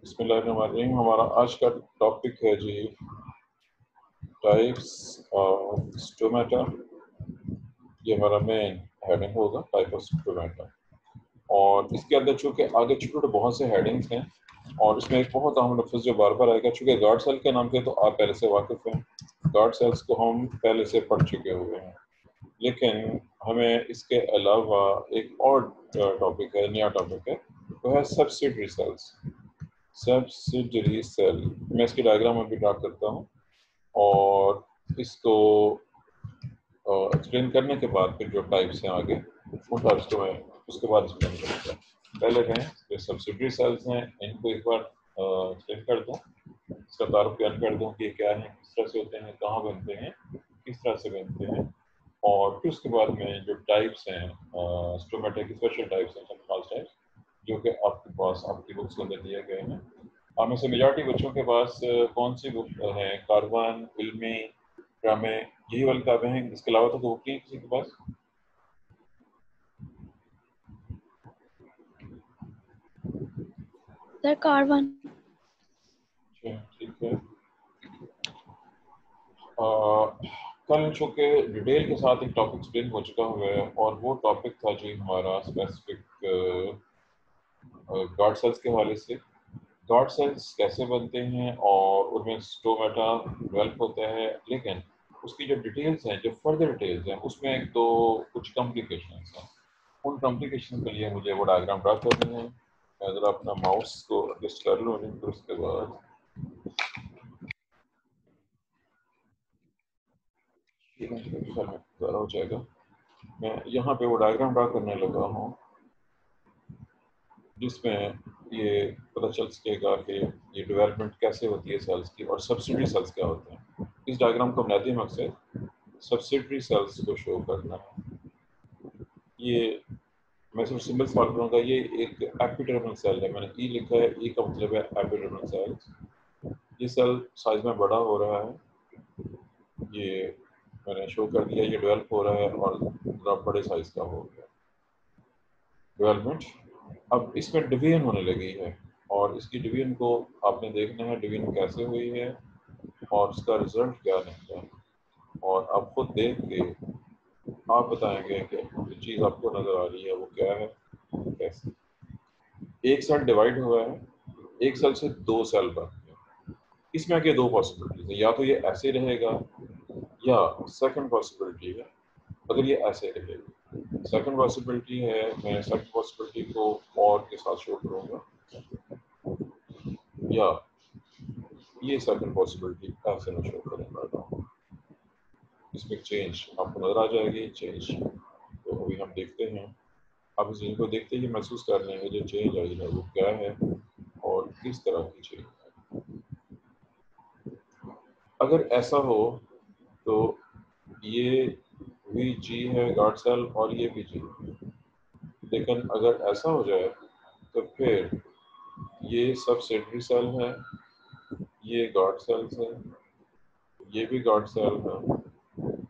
बिस्मिल्लाहिर्रहमानिर्रहीम। हमारा आज का टॉपिक है जी टाइप्स ऑफ स्टोमेटा। ये हमारा मेन हेडिंग होगा, टाइप ऑफ स्टोमेटा। और इसके अंदर चूँकि आगे छोटे छोटे बहुत से हेडिंग्स हैं और इसमें एक बहुत अहम लफ्ज़ जो बार बार आएगा, चूँकि गार्ड सेल के नाम के तो आप पहले से वाकिफ़ हैं, गार्ड सेल्स को हम पहले से पढ़ चुके हुए हैं, लेकिन हमें इसके अलावा एक और टॉपिक है, नया टॉपिक है, वो है सब्सिडरी सेल्स। सब्सिडरी सेल, मैं इसकी डायग्राम अभी ड्रा करता हूँ और इसको एक्सप्लेन करने के बाद फिर जो टाइप्स हैं आगे उन टाइप्स को मैं उसके बाद एक्सप्लेन करूँगा। पहले मैं जो सब्सिडरी सेल्स हैं इनको एक बार एक्सप्लेन कर दूँ, इसका तारुफ याद कर दूँ कि ये क्या है, किस तरह से होते हैं, कहाँ बनते हैं, किस तरह से बनते हैं, और फिर उसके बाद में जो टाइप्स हैं स्टोमेटा की स्पेशल टाइप्स हैं, सब खास टाइप्स जो कि आपके पास आपकी बुक्स के अंदर दिए गए हैं। आप में से मेजॉरिटी बच्चों के पास कौन सी बुक है? कारवान, इल्मी, ड्रामे, यही वाली किताबें हैं, इसके अलावा तो बुक नहीं किसी के पास? सर कारवान। ठीक है। कल चूँकि डिटेल के साथ एक टॉपिक एक्सप्लेन हो चुका हुआ है और वो टॉपिक था जी हमारा स्पेसिफिक गार्ड सेल्स के हवाले से। गार्ड सेल्स कैसे बनते हैं और उनमें स्टोमेटा डेवलप होता है, लेकिन उसकी जो डिटेल्स हैं, जो फर्दर डिटेल्स हैं, उसमें एक तो कुछ कॉम्प्लिकेशंस हैं। उन कॉम्प्लिकेशन के लिए मुझे वो डायग्राम ड्रा करनी है। मैं ज़रा अपना माउस को एडजस्ट कर लूँ, फिर उसके बाद ज़्यादा हो जाएगा। मैं यहाँ पे वो डायग्राम ड्रा करने लगा हूँ जिसमें ये पता चल सकेगा कि ये डेवलपमेंट कैसे होती है सेल्स की और सब्सिडरी सेल्स क्या होते हैं। इस डायग्राम का बुनियादी मकसद सब्सिडरी सेल्स को शो करना है। ये मैं सिर्फ सिंबल सॉल्व करूँगा। ये एक एपिडर्मल सेल है, मैंने ई लिखा है, ई का मतलब है एपिडर्मल सेल। ये सेल साइज में बड़ा हो रहा है, ये मैंने शो कर दिया, ये डेवलप हो रहा है और थोड़ा बड़े साइज का हो गया डेवलपमेंट। अब इसमें डिवीजन होने लगी है और इसकी डिवीजन को आपने देखना है, डिवीजन कैसे हुई है और उसका रिजल्ट क्या निकला है, और आप खुद देख के आप बताएंगे कि जो चीज़ आपको नज़र आ रही है वो क्या है, कैसे। एक सेल डिवाइड हुआ है, एक सेल से दो सेल बन गए। इसमें आगे दो पॉसिबिलिटीज है, या तो ये ऐसे रहेगा या सेकंड पॉसिबिलिटी है अगर ये ऐसे रहेगा। सेकंड पॉसिबिलिटी है, मैं सेकंड पॉसिबिलिटी को और के साथ शो करूँगा, या ये सेकंड पॉसिबिलिटी ऐसे मैं शो करूँगा। इसमें चेंज आपको नजर आ जाएगी, चेंज तो अभी हम देखते हैं। आप इस चीज़ को देखते ही महसूस कर लेंगे जो चेंज आई है वो क्या है और किस तरह की चेंज है। अगर ऐसा हो तो ये भी जी है गार्ड सेल और ये भी जी, लेकिन अगर ऐसा हो जाए तो फिर ये सब्सिडरी सेल है, ये गार्ड सेल्स है, ये भी गार्ड सेल है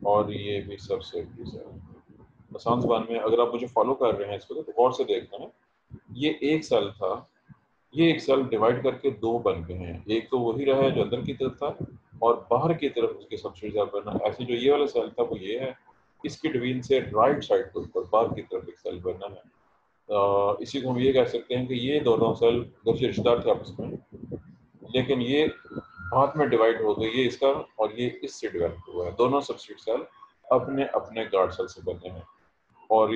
और ये भी सब्सिडरी सेल है। आसान ज़बान में अगर आप मुझे फॉलो कर रहे हैं इसको तो गौर से देखना है। ये एक सेल था, ये एक सेल डिवाइड करके दो बन गए हैं, एक तो वही रहा है जो अंदर की तरफ था और बाहर की तरफ उसके सब्सिडी सेल बनना। ऐसे जो ये वाला सेल था वो ये है, इसकी डिवीजन से राइट साइड के ऊपर बाहर की तरफ एक सेल बनना है। इसी को हम ये कह सकते हैं कि ये दोनों सेल घर से रिश्तेदार थे आपस में, लेकिन ये बाद में डिवाइड हो गई, ये इसका और ये इससे डिवाइड हुआ है। दोनों सब्सिडी सेल अपने अपने गार्ड सेल से बने हैं। और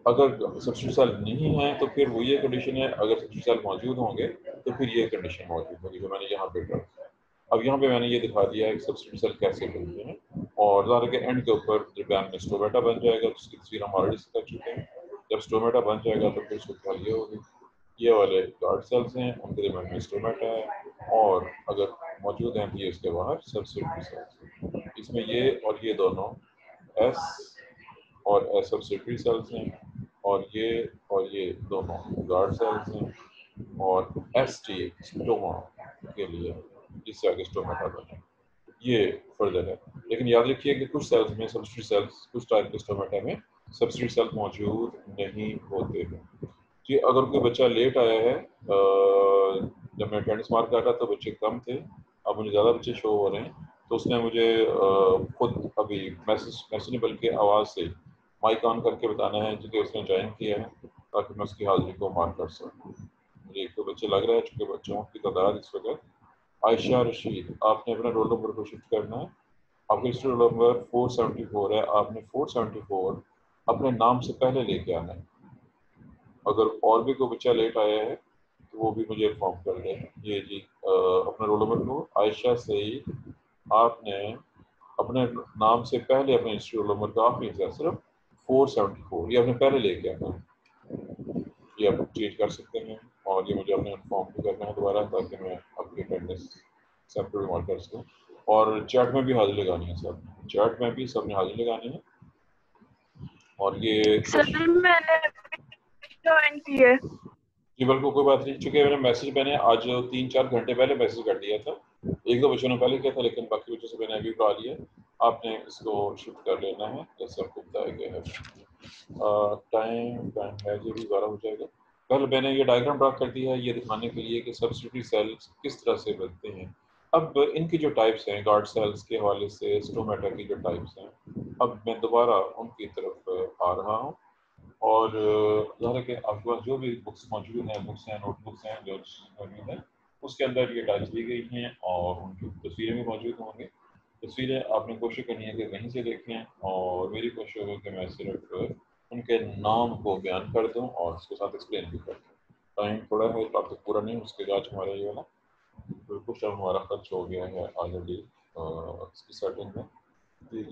अगर सब्सिडी सेल नहीं है तो फिर वो ये कंडीशन है, अगर सब्सिडी सेल मौजूद होंगे तो फिर ये कंडीशन मौजूद होगी जो मैंने यहाँ पे ड्रा। अब यहाँ पे मैंने ये दिखा दिया है कि सब्सिडी सेल कैसे बनते हैं और ज़ाहिर के एंड के ऊपर दरमियान में स्टोमेटा बन जाएगा, जिसकी तस्वीर हम ऑलरेडी कर चुके हैं। जब स्टोमेटा बन जाएगा तो फिर उसको ये होगी, ये वाले गार्ड सेल्स हैं, उनके दरमियान में स्टोमेटा है और अगर मौजूद हैं तो ये इसके बाहर सब्सिडी सेल्स। इसमें ये और ये दोनों एस और एस सब्सिडरी सेल्स हैं और ये दोनों गार्ड सेल्स हैं और एस टी स्टोमा के लिए जिससे आगे स्टोमेटा बने, ये फर्दर है। लेकिन याद रखिए कि कुछ सेल्स में सब्सिडरी सेल्स, कुछ टाइप के स्टोमेटा में सब्सिडरी सेल्स मौजूद नहीं होते हैं। कि अगर कोई बच्चा लेट आया है जब मैं अटेंडेंस मार्क कर रहा था बच्चे कम थे, अब मुझे ज़्यादा बच्चे शो हो रहे हैं, तो उसने मुझे खुद अभी मैसेज नहीं बल्कि आवाज़ से माइक ऑन करके बताना है कि उसने ज्वाइन किया है, ताकि मैं उसकी हाजिरी को मार्क कर सकूँ। मुझे एक तो बच्चे लग रहा है, चूँकि बच्चों की तादाद इस वक्त आयशा रशीद, आपने अपना रोल नंबर को शिफ्ट करना है। आपका रजिस्टर्ड रोल नंबर 474 है, आपने 474 अपने नाम से पहले लेके आना है। अगर और भी कोई बच्चा लेट आया है तो वो भी मुझे इन्फॉर्म कर दें। ये जी अपना रोल नंबर को आयशा सईद, आपने अपने नाम से पहले अपने रजिस्टर्ड रोल नंबर का आखिरी हिस्सा सिर्फ 474 ये आपने पहले लेके आना है। ये आप चेंज कर सकते हैं और ये मुझे अपने इन्फॉर्म भी करना है दोबारा, ताकि मैं आपकी अटेंडेंस सैम्पल रिकॉर्ड कर सकूँ। और चैट में भी हाजिरी लगानी है सब, चैट में भी सबने हाजिरी लगानी है। और ये सर मैंने ज्वाइन की है। जी बिल्कुल, कोई बात नहीं, चूंकि मैंने आज 3-4 घंटे पहले मैसेज कर दिया था, एक दो बच्चों ने पहले किया था, लेकिन बाकी बच्चों से मैंने अभी उठा लिया। आपने इसको शिफ्ट कर लेना है जैसे आपको बताया गया है। टाइम है जो भी 12 हो जाएगा। पहले मैंने ये डायग्राम ड्रा कर दिया है ये दिखाने के लिए कि सब्सिट्यूटरी सेल्स किस तरह से बनते हैं। अब इनकी जो टाइप्स हैं गार्ड सेल्स के हवाले से स्टोमेटा की जो टाइप्स हैं, अब मैं दोबारा उनकी तरफ आ रहा हूँ। और ज़ाहिर है कि आपके पास जो भी बुक्स मौजूद हैं, बुक्स हैं, नोटबुक्स हैं जो मौजूद हैं, उसके अंदर ये टाइप्स दी गई हैं और उनकी तस्वीरें भी मौजूद होंगी। तस्वीरें आपने कोशिश करनी है कि कहीं से देखें, और मेरी कोशिश होगी कि मैं सिर्फ उनके नाम को बयान कर दूं और उसके साथ एक्सप्लेन भी कर दूं। टाइम थोड़ा है, अब तक पूरा नहीं, उसके बाद हमारा ये वाला बिल्कुल टाइम हमारा खर्च हो गया है ऑलरेडी इसकी सेटिंग में।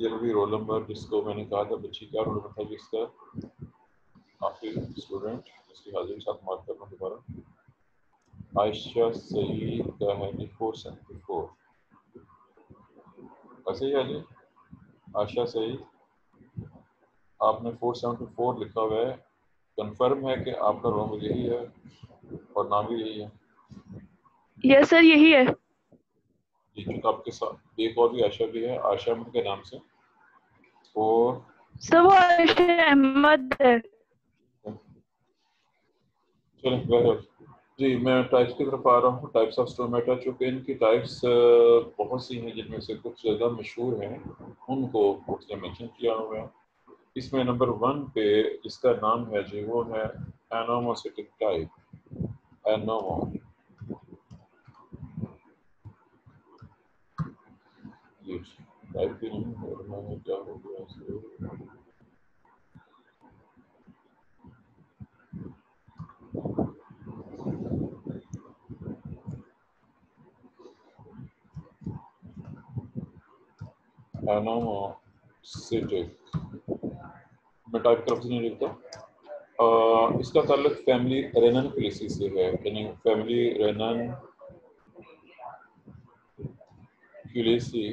ये भी रोल नंबर जिसको मैंने कहा था, बच्ची का रोल नंबर था जिसका आखिरी स्टूडेंट, इसकी हाजिरी साथ मार्क करना दोबारा। आयशा सईद का है 474, ऐसे ही है जी। आयशा सईद, आपने 474 लिखा हुआ है। कंफर्म है कि आपका रोल यही है और नाम भी यही है? यस सर यही है। जी, क्योंकि आपके साथ एक और भी आयशा भी है, आयशा के नाम से। और सर वो आयशा अहमद है। चलिए बहरहाल जी, मैं टाइप्स की तरफ आ रहा हूँ। टाइप्स ऑफ स्टोमेटा, चूँकि इनकी टाइप्स बहुत सी हैं, जिनमें से कुछ ज़्यादा मशहूर हैं, उनको उसने मेंशन किया हुआ है। इसमें नंबर 1 पे जिसका नाम है जी, वो है एनोमोसिटिक टाइप। एनोमो, ये टाइप भी नहीं हो रहा है, क्या हो गया इसे? एनोमोसिटिक, मैं टाइप तरफ से नहीं लिखता। इसका ताल्लुक फैमिली रेनन क्लेसी से है, यानी फैमिली रेनन क्लेसी।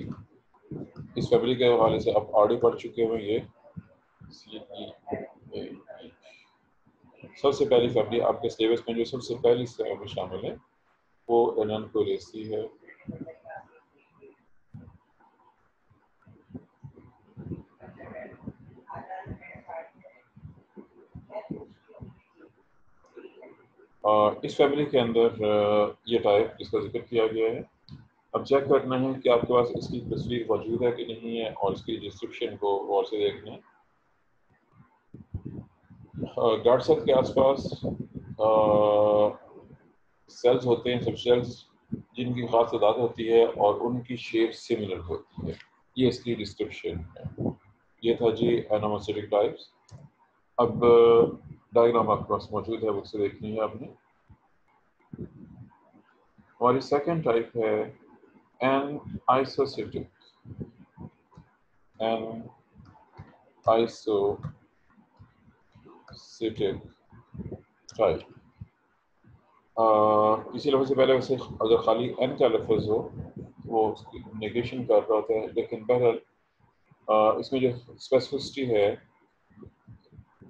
इस फैमिली के हवाले से आप ऑडियो पढ़ चुके हुए। ये सबसे पहली फैमिली आपके सिलेबस में जो सबसे पहली फैमिली शामिल है वो रेनन क्लेसी है। इस फैमिली के अंदर ये टाइप जिसका जिक्र किया गया है। अब चेक करना है कि आपके पास इसकी तस्वीर मौजूद है कि नहीं है, और इसकी डिस्क्रिप्शन को गौर से देखना है। गार्ड सेल के आसपास सेल्स होते हैं, सब सेल्स जिनकी खास तादाद होती है और उनकी शेप सिमिलर होती है। ये इसकी डिस्क्रिप्शन है। ये था जी एनोमोसिटिक टाइप्स। अब डायग्राम आपके पास मौजूद है, उससे देखनी है आपने। और सेकंड टाइप है एन आइसोसिटिक। एन आइसोसिटिक टाइप। इसी लफ्ज़ से पहले वैसे अगर खाली एन का लफ्ज़ हो वो नेगेशन कर रहा होता है, लेकिन बहरहाल इसमें जो स्पेसिफिसिटी है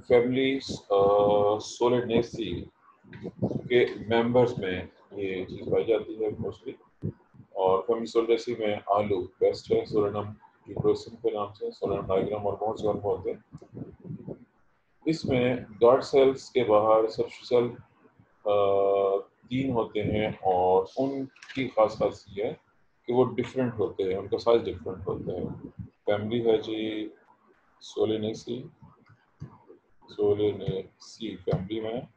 फैमिली सोलेनेसी के मेंबर्स में ये चीज़ पाई जाती है मोस्टली। और फैमिली सोलेनेसी में आलू बेस्ट है, सोलेनम यूट्रोसिन के नाम से, सोलेनम डायग्राम और बहुत से और होते हैं। इसमें गार्ड सेल्स के बाहर सबसे सेल 3 होते हैं और उनकी खास खासियत है कि वो डिफरेंट होते हैं, उनका साइज डिफरेंट होता है। फैमिली है जी सोलेनेसी, सोलेनेसी फैमिली में,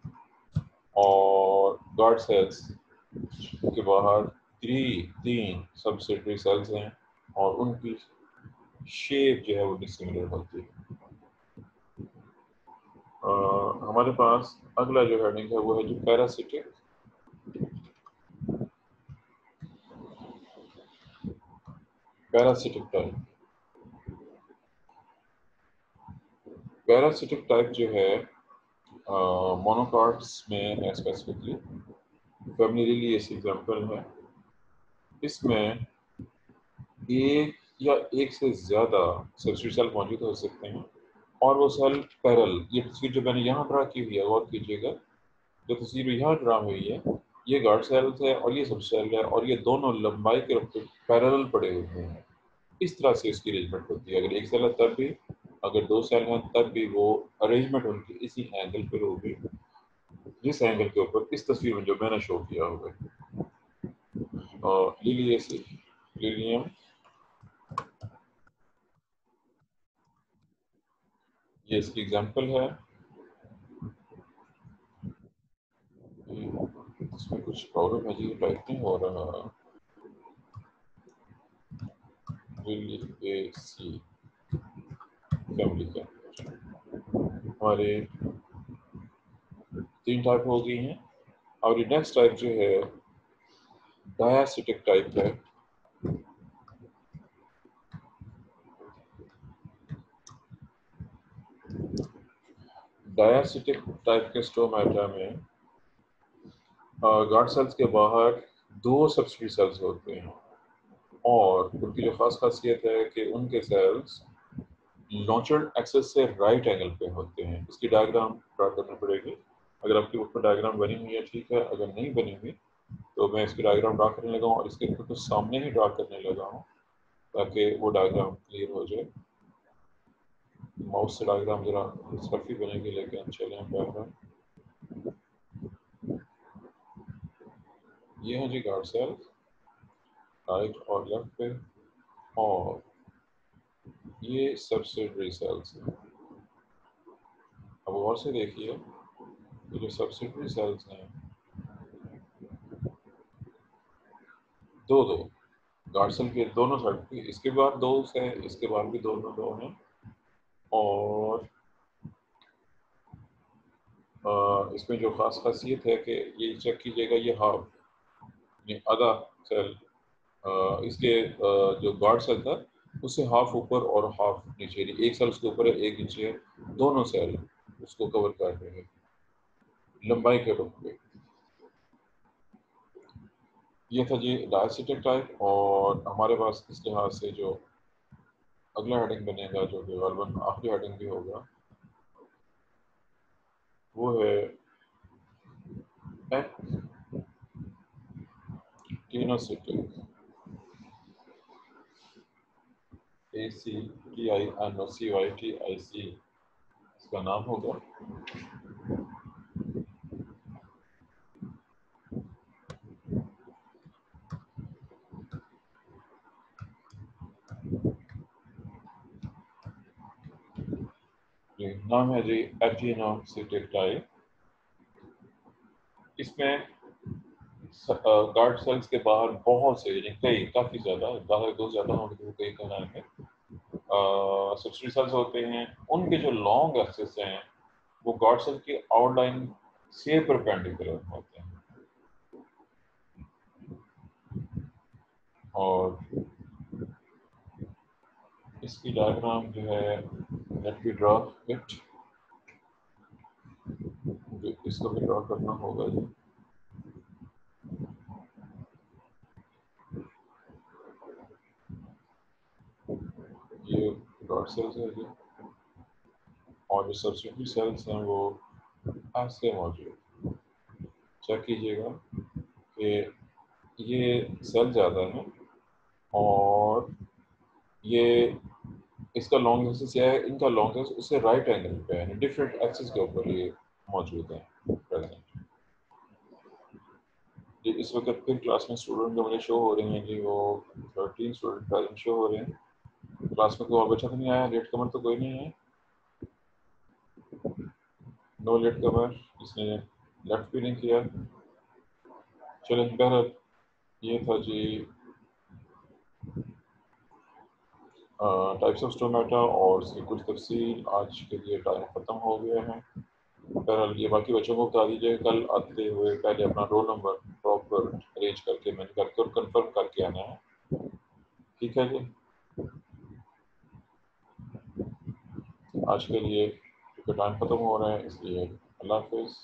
और गार्ड सेल्स के बाहर तीन सबसिडरी सेल्स हैं और उनकी शेप जो है वो डिसिमिलर होती है। हमारे पास अगला जो हेडिंग है वो है जो पैरासिटिक टाइप। पैरासिटिक टाइप जो है मोनोकॉट्स में है स्पेसिफिकली, फैमिली इस एग्जांपल है। इसमें एक या एक से ज़्यादा सबसिडी सेल मौजूद हो सकते हैं और वो सेल पैरेलल, ये तस्वीर जो मैंने यहाँ ड्रा की हुई है गौर कीजिएगा, जो तस्वीर यहाँ ड्रा हुई है ये गार्ड सेल्स है और ये सब सेल है और ये दोनों लंबाई के रूप में पैरेलल पड़े हुए हैं। इस तरह से इसकी अरेंजमेंट होती है। अगर एक सेल है तब भी, अगर 2 सेल हैं तब भी वो अरेंजमेंट उनकी इसी एंगल पर होगी, जिस एंगल के ऊपर इस तस्वीर में जो मैंने शो किया होगा। और लिलियम ये इसकी एग्जांपल है। इसमें कुछ प्रॉब्लम है जी, टाइप नहीं हो रहा। लिलिएसी फैमिली के हमारे 3 टाइप हो गई हैं और ये नेक्स्ट टाइप जो है डायासिटिक टाइप है। डायासिटिक टाइप के स्टोमेटा में गार्ड सेल्स के बाहर 2 सबसिडी सेल्स होते हैं और उनकी जो खास खासियत है कि उनके सेल्स लॉन्चर्ड एक्सेस से राइट एंगल पे होते हैं। इसकी डायग्राम ड्रा करनी पड़ेगी। अगर आपके ऊपर डायग्राम बनी हुई है ठीक है, अगर नहीं बनी हुई तो मैं इसकी डायग्राम ड्रा करने लगा हूँ और इसके ऊपर तो सामने ही ड्रा करने लगा हूँ ताकि वो डायग्राम क्लियर हो जाए। माउस से डायग्राम जरा रफी बनेगी लेकिन चलें डायग्राम। ये है जी गार्ड सेल राइट और लेफ्ट पे और ये सबसिडरी सेल्स हैं। अब और से देखिए ये जो सबसिडरी सेल्स हैं दो गार्ड सेल के दोनों साइड पे, इसके बाद 2 है, इसके बाद भी दोनों 2 हैं और इसमें जो खास खासियत है कि ये चेक कीजिएगा ये हाफ ये आधा सेल इसके जो गार्ड सेल था उससे हाफ ऊपर और हाफ नीचे, एक सेल उसके ऊपर है एक नीचे है, दोनों सेल उसको कवर कर रहे हैं लंबाई के रूप में। ये था जी डायसिटिक टाइप और हमारे पास इस लिहाज से जो अगला हेडिंग बनेगा जो कि गलबन आखिरी हेडिंग भी होगा वो है एक्टिनोसिटिक ACTINOCYTIC इसका नाम होगा। नाम है जी एक्टिनोसिटिक टाइप। इसमें गार्ड सेल्स के बाहर बहुत से यानी कई काफ़ी ज़्यादा, बाहर 2 ज़्यादा होंगे तो कई का नाम है सबसिडी सेल्स होते हैं। उनके जो लॉन्ग एक्सेस हैं वो गार्ड सेल की आउटलाइन से परपेंडिकुलर होते हैं और इसकी डायग्राम जो है लेट मी ड्रॉ इट, इसको भी ड्रॉ करना होगा जी। ये गार्ड सेल्स है जी और जो सबसिडी सेल्स हैं वो ऐसे मौजूद। चेक कीजिएगा कि ये सेल ज़्यादा है और ये इसका लॉन्ग एक्सिस है, इनका लॉन्ग एक्सिस उससे राइट एंगल पे है, डिफरेंट एक्सिस के ऊपर ये मौजूद है प्रेजेंट। जी इस वक्त फिर क्लास में स्टूडेंट जो मुझे शो हो रही हैं जी, वो 13 स्टूडेंट प्रेजेंट शो हो रहे हैं। क्लास में कोई और बच्चा तो नहीं आया? लेट कमर तो कोई नहीं है? नो लेट कमर, जिसने लेफ्ट भी नहीं किया। चलें, बहरहाल ये था जी टाइप्स ऑफ स्टोमेटा और इसकी कुछ तफसील। आज के लिए टाइम ख़त्म हो गया है। बहरहाल ये बाकी बच्चों को बता दीजिए, कल आते हुए पहले अपना रोल नंबर प्रॉपर अरेंज करके मैंने करके और कंफर्म करके आना है। ठीक है जी, आज के लिए क्योंकि टाइम ख़त्म हो रहा है इसलिए अल्लाह हाफिज़।